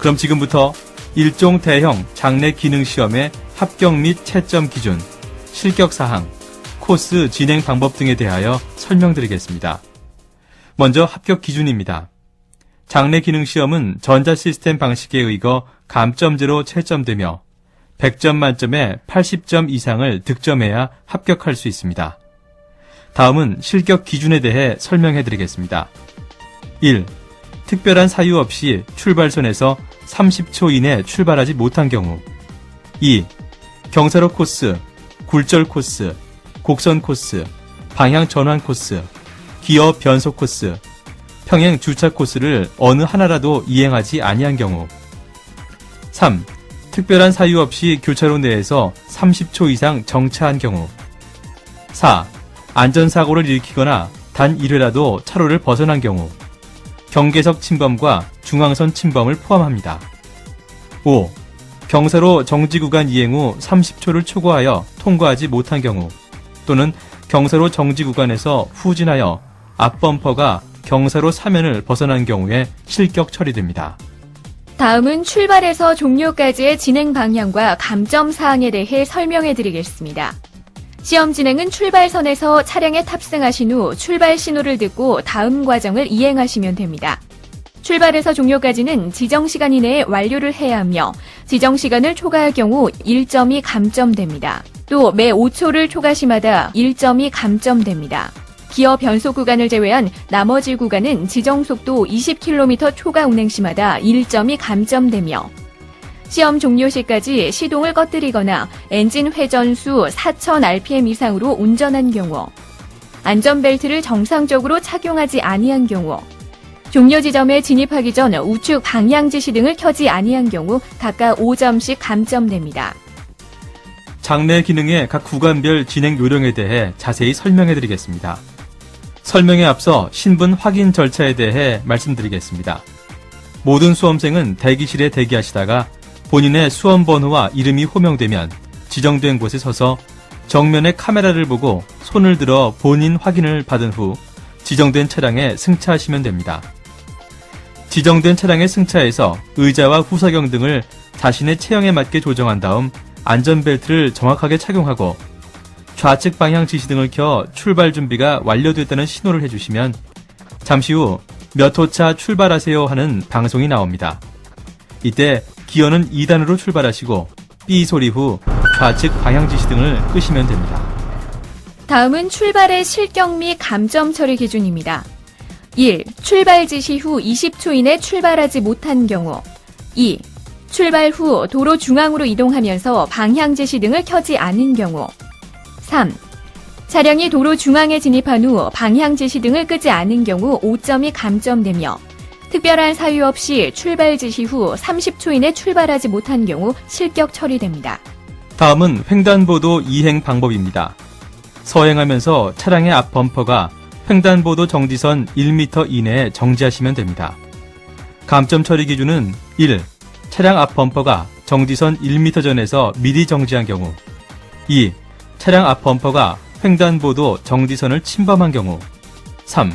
그럼 지금부터 일종 대형 장내 기능 시험의 합격 및 채점 기준, 실격 사항, 코스 진행 방법 등에 대하여 설명드리겠습니다. 먼저 합격 기준입니다. 장내 기능 시험은 전자 시스템 방식에 의거 감점제로 채점되며 100점 만점에 80점 이상을 득점해야 합격할 수 있습니다. 다음은 실격 기준에 대해 설명해드리겠습니다. 1. 특별한 사유 없이 출발선에서 30초 이내 출발하지 못한 경우. 2. 경사로 코스, 굴절 코스, 곡선 코스, 방향 전환 코스, 기어 변속 코스, 평행 주차 코스를 어느 하나라도 이행하지 아니한 경우. 3. 특별한 사유 없이 교차로 내에서 30초 이상 정차한 경우. 4. 안전사고를 일으키거나 단 1회라도 차로를 벗어난 경우. 경계석 침범과 중앙선 침범을 포함합니다. 5. 경사로 정지구간 이행 후 30초를 초과하여 통과하지 못한 경우 또는 경사로 정지구간에서 후진하여 앞범퍼가 경사로 사면을 벗어난 경우에 실격 처리됩니다. 다음은 출발에서 종료까지의 진행 방향과 감점 사항에 대해 설명해 드리겠습니다. 시험 진행은 출발선에서 차량에 탑승하신 후 출발 신호를 듣고 다음 과정을 이행하시면 됩니다. 출발에서 종료까지는 지정 시간 이내에 완료를 해야 하며 지정 시간을 초과할 경우 1점이 감점됩니다. 또 매 5초를 초과 시마다 1점이 감점됩니다. 기어 변속 구간을 제외한 나머지 구간은 지정 속도 20km 초과 운행 시마다 1점이 감점되며 시험 종료 시까지 시동을 꺼뜨리거나 엔진 회전수 4000rpm 이상으로 운전한 경우, 안전벨트를 정상적으로 착용하지 아니한 경우, 종료 지점에 진입하기 전 우측 방향 지시 등을 켜지 아니한 경우 각각 5점씩 감점됩니다. 장내 기능의 각 구간별 진행 요령에 대해 자세히 설명해드리겠습니다. 설명에 앞서 신분 확인 절차에 대해 말씀드리겠습니다. 모든 수험생은 대기실에 대기하시다가 본인의 수험 번호와 이름이 호명되면 지정된 곳에 서서 정면에 카메라를 보고 손을 들어 본인 확인을 받은 후 지정된 차량에 승차하시면 됩니다. 지정된 차량에 승차해서 의자와 후사경 등을 자신의 체형에 맞게 조정한 다음 안전벨트를 정확하게 착용하고 좌측 방향 지시 등을 켜 출발 준비가 완료됐다는 신호를 해주시면 잠시 후 몇 호차 출발하세요 하는 방송이 나옵니다. 이때 기어는 2단으로 출발하시고 삐 소리 후 좌측 방향 지시 등을 끄시면 됩니다. 다음은 출발의 실격 및 감점 처리 기준입니다. 1. 출발 지시 후 20초 이내 출발하지 못한 경우. 2. 출발 후 도로 중앙으로 이동하면서 방향 지시 등을 켜지 않은 경우. 3. 차량이 도로 중앙에 진입한 후 방향 지시 등을 끄지 않은 경우 5점이 감점되며 특별한 사유 없이 출발 지시 후 30초 이내 출발하지 못한 경우 실격 처리됩니다. 다음은 횡단보도 이행 방법입니다. 서행하면서 차량의 앞 범퍼가 횡단보도 정지선 1m 이내에 정지하시면 됩니다. 감점 처리 기준은 1. 차량 앞 범퍼가 정지선 1m 전에서 미리 정지한 경우. 2. 차량 앞 범퍼가 횡단보도 정지선을 침범한 경우. 3.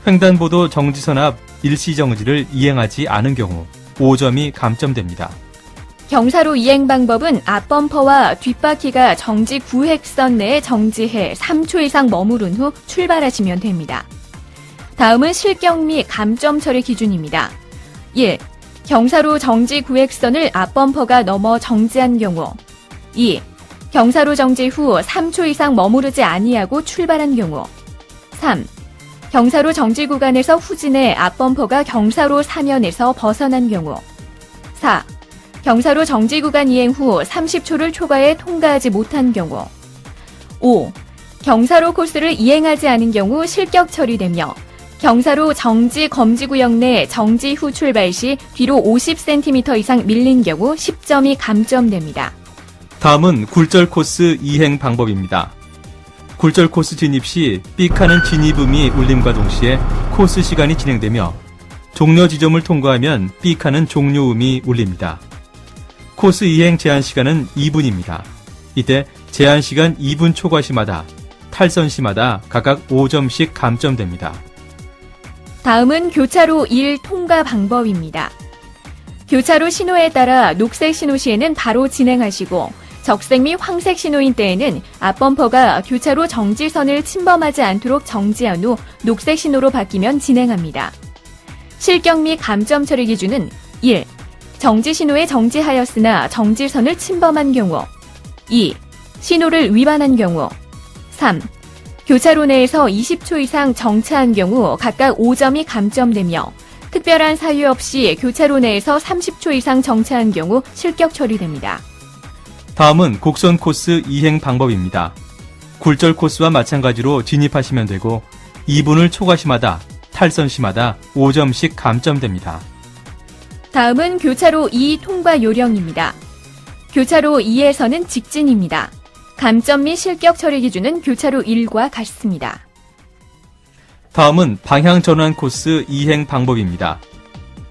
횡단보도 정지선 앞 일시정지를 이행하지 않은 경우 5점이 감점됩니다. 경사로 이행 방법은 앞범퍼와 뒷바퀴가 정지 구획선 내에 정지해 3초 이상 머무른 후 출발하시면 됩니다. 다음은 실격 및 감점 처리 기준입니다. 1. 경사로 정지 구획선을 앞범퍼가 넘어 정지한 경우. 2. 경사로 정지 후 3초 이상 머무르지 아니하고 출발한 경우. 3. 경사로 정지 구간에서 후진해 앞범퍼가 경사로 사면에서 벗어난 경우. 4. 경사로 정지 구간 이행 후 30초를 초과해 통과하지 못한 경우. 5. 경사로 코스를 이행하지 않은 경우 실격 처리되며 경사로 정지 검지구역 내 정지 후 출발 시 뒤로 50cm 이상 밀린 경우 10점이 감점됩니다. 다음은 굴절 코스 이행 방법입니다. 굴절 코스 진입 시 삑하는 진입음이 울림과 동시에 코스 시간이 진행되며 종료 지점을 통과하면 삑하는 종료음이 울립니다. 코스 이행 제한 시간은 2분입니다. 이때 제한 시간 2분 초과 시마다 탈선 시마다 각각 5점씩 감점됩니다. 다음은 교차로 1 통과 방법입니다. 교차로 신호에 따라 녹색 신호 시에는 바로 진행하시고 적색 및 황색 신호인 때에는 앞범퍼가 교차로 정지선을 침범하지 않도록 정지한 후 녹색 신호로 바뀌면 진행합니다. 실격 및 감점 처리 기준은 1. 정지 신호에 정지하였으나 정지선을 침범한 경우 2. 신호를 위반한 경우 3. 교차로 내에서 20초 이상 정차한 경우 각각 5점이 감점되며 특별한 사유 없이 교차로 내에서 30초 이상 정차한 경우 실격 처리됩니다. 다음은 곡선 코스 이행 방법입니다. 굴절 코스와 마찬가지로 진입하시면 되고 2분을 초과 시마다 탈선 시마다 5점씩 감점됩니다. 다음은 교차로 2 통과 요령입니다. 교차로 2에서는 직진입니다. 감점 및 실격 처리 기준은 교차로 1과 같습니다. 다음은 방향 전환 코스 이행 방법입니다.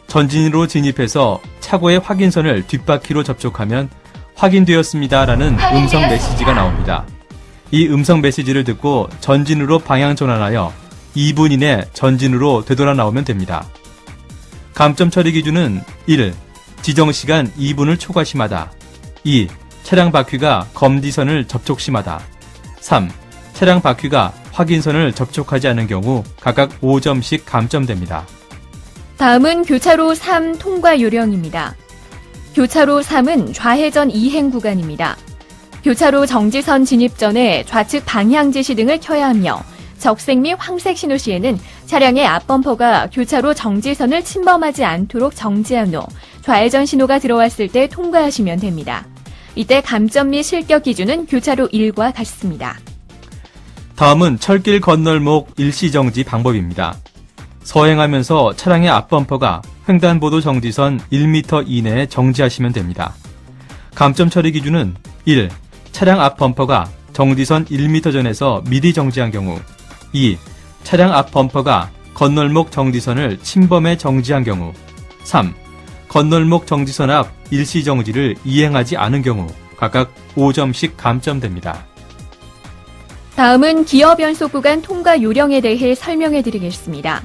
전진으로 진입해서 차고의 확인선을 뒷바퀴로 접촉하면 확인되었습니다라는 음성 메시지가 나옵니다. 이 음성 메시지를 듣고 전진으로 방향 전환하여 2분 이내 전진으로 되돌아 나오면 됩니다. 감점 처리 기준은 1. 지정시간 2분을 초과 시마다 2. 차량 바퀴가 검지선을 접촉 시마다 3. 차량 바퀴가 확인선을 접촉하지 않은 경우 각각 5점씩 감점됩니다. 다음은 교차로 3 통과 요령입니다. 교차로 3은 좌회전 이행 구간입니다. 교차로 정지선 진입 전에 좌측 방향 지시 등을 켜야 하며 적색 및 황색 신호 시에는 차량의 앞범퍼가 교차로 정지선을 침범하지 않도록 정지한 후 좌회전 신호가 들어왔을 때 통과하시면 됩니다. 이때 감점 및 실격 기준은 교차로 1과 같습니다. 다음은 철길 건널목 일시정지 방법입니다. 서행하면서 차량의 앞범퍼가 횡단보도 정지선 1m 이내에 정지하시면 됩니다. 감점 처리 기준은 1. 차량 앞범퍼가 정지선 1m 전에서 미리 정지한 경우 2. 차량 앞범퍼가 건널목 정지선을 침범해 정지한 경우 3. 건널목 정지선 앞 일시정지를 이행하지 않은 경우 각각 5점씩 감점됩니다. 다음은 기어 변속 구간 통과 요령에 대해 설명해 드리겠습니다.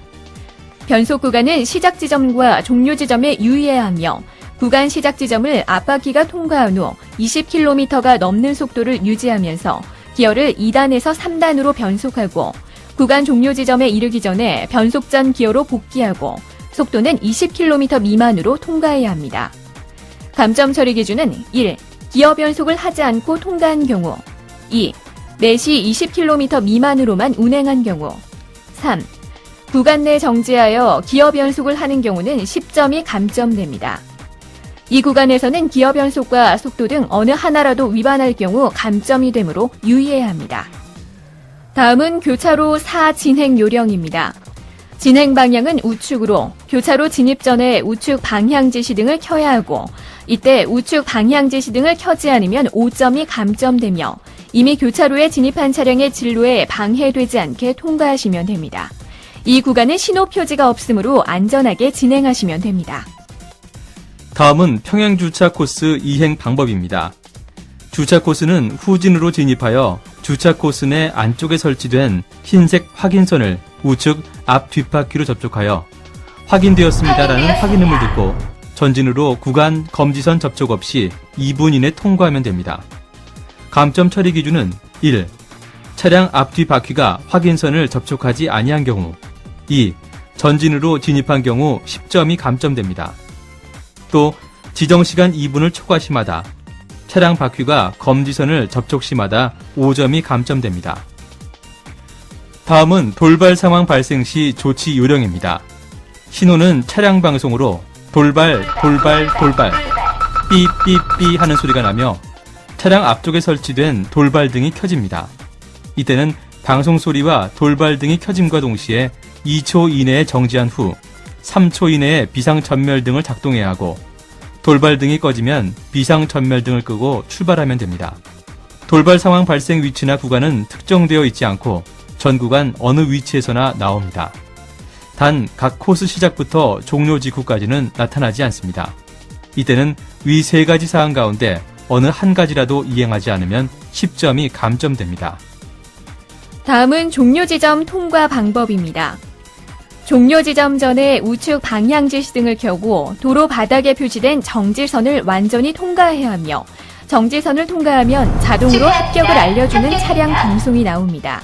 변속 구간은 시작 지점과 종료 지점에 유의해야 하며 구간 시작 지점을 앞바퀴가 통과한 후 20km가 넘는 속도를 유지하면서 기어를 2단에서 3단으로 변속하고 구간 종료 지점에 이르기 전에 변속 전 기어로 복귀하고 속도는 20km 미만으로 통과해야 합니다. 감점 처리 기준은 1. 기어 변속을 하지 않고 통과한 경우 2. 내시 20km 미만으로만 운행한 경우 3. 구간 내 정지하여 기어 변속을 하는 경우는 10점이 감점됩니다. 이 구간에서는 기어 변속과 속도 등 어느 하나라도 위반할 경우 감점이 되므로 유의해야 합니다. 다음은 교차로 4 진행 요령입니다. 진행 방향은 우측으로 교차로 진입 전에 우측 방향 지시 등을 켜야 하고 이때 우측 방향 지시 등을 켜지 않으면 5점이 감점되며 이미 교차로에 진입한 차량의 진로에 방해되지 않게 통과하시면 됩니다. 이 구간은 신호 표지가 없으므로 안전하게 진행하시면 됩니다. 다음은 평행주차 코스 이행 방법입니다. 주차 코스는 후진으로 진입하여 주차 코스 내 안쪽에 설치된 흰색 확인선을 우측 앞 뒷바퀴로 접촉하여 확인되었습니다라는 확인음을 듣고 전진으로 구간 검지선 접촉 없이 2분 이내 통과하면 됩니다. 감점 처리 기준은 1. 차량 앞뒤 바퀴가 확인선을 접촉하지 아니한 경우 2. 전진으로 진입한 경우 10점이 감점됩니다. 또 지정시간 2분을 초과 시마다 차량 바퀴가 검지선을 접촉 시마다 5점이 감점됩니다. 다음은 돌발 상황 발생 시 조치 요령입니다. 신호는 차량 방송으로 돌발 삐삐삐 하는 소리가 나며 차량 앞쪽에 설치된 돌발등이 켜집니다. 이때는 방송 소리와 돌발등이 켜짐과 동시에 2초 이내에 정지한 후 3초 이내에 비상전멸등을 작동해야 하고 돌발등이 꺼지면 비상전멸등을 끄고 출발하면 됩니다. 돌발 상황 발생 위치나 구간은 특정되어 있지 않고 전 구간 어느 위치에서나 나옵니다. 단 각 코스 시작부터 종료 직후까지는 나타나지 않습니다. 이때는 위 3가지 사항 가운데 어느 한 가지라도 이행하지 않으면 10점이 감점됩니다. 다음은 종료 지점 통과 방법입니다. 종료 지점 전에 우측 방향 지시 등을 켜고 도로 바닥에 표시된 정지선을 완전히 통과해야 하며 정지선을 통과하면 자동으로 합격을 알려주는 차량 방송이 나옵니다.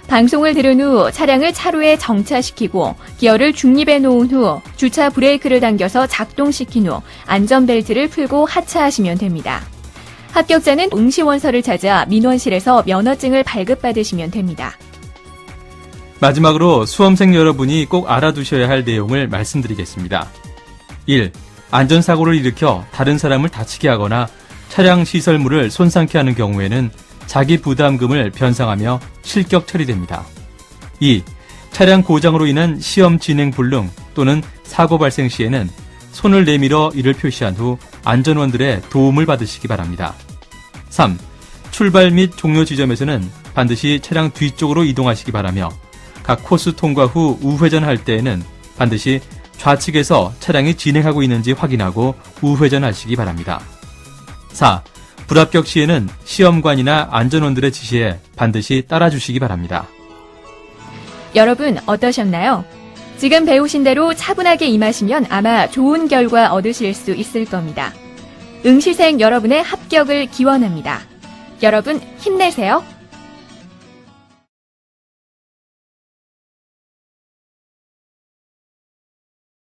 방송을 들은 후 차량을 차로에 정차시키고 기어를 중립에 놓은 후 주차 브레이크를 당겨서 작동시킨 후 안전벨트를 풀고 하차하시면 됩니다. 합격자는 응시원서를 찾아 민원실에서 면허증을 발급받으시면 됩니다. 마지막으로 수험생 여러분이 꼭 알아두셔야 할 내용을 말씀드리겠습니다. 1. 안전사고를 일으켜 다른 사람을 다치게 하거나 차량 시설물을 손상케 하는 경우에는 자기 부담금을 변상하며 실격 처리됩니다. 2. 차량 고장으로 인한 시험 진행 불능 또는 사고 발생 시에는 손을 내밀어 이를 표시한 후 안전원들의 도움을 받으시기 바랍니다. 3. 출발 및 종료 지점에서는 반드시 차량 뒤쪽으로 이동하시기 바라며 각 코스 통과 후 우회전할 때에는 반드시 좌측에서 차량이 진행하고 있는지 확인하고 우회전하시기 바랍니다. 4. 불합격 시에는 시험관이나 안전원들의 지시에 반드시 따라주시기 바랍니다. 여러분 어떠셨나요? 지금 배우신 대로 차분하게 임하시면 아마 좋은 결과 얻으실 수 있을 겁니다. 응시생 여러분의 합격을 기원합니다. 여러분 힘내세요.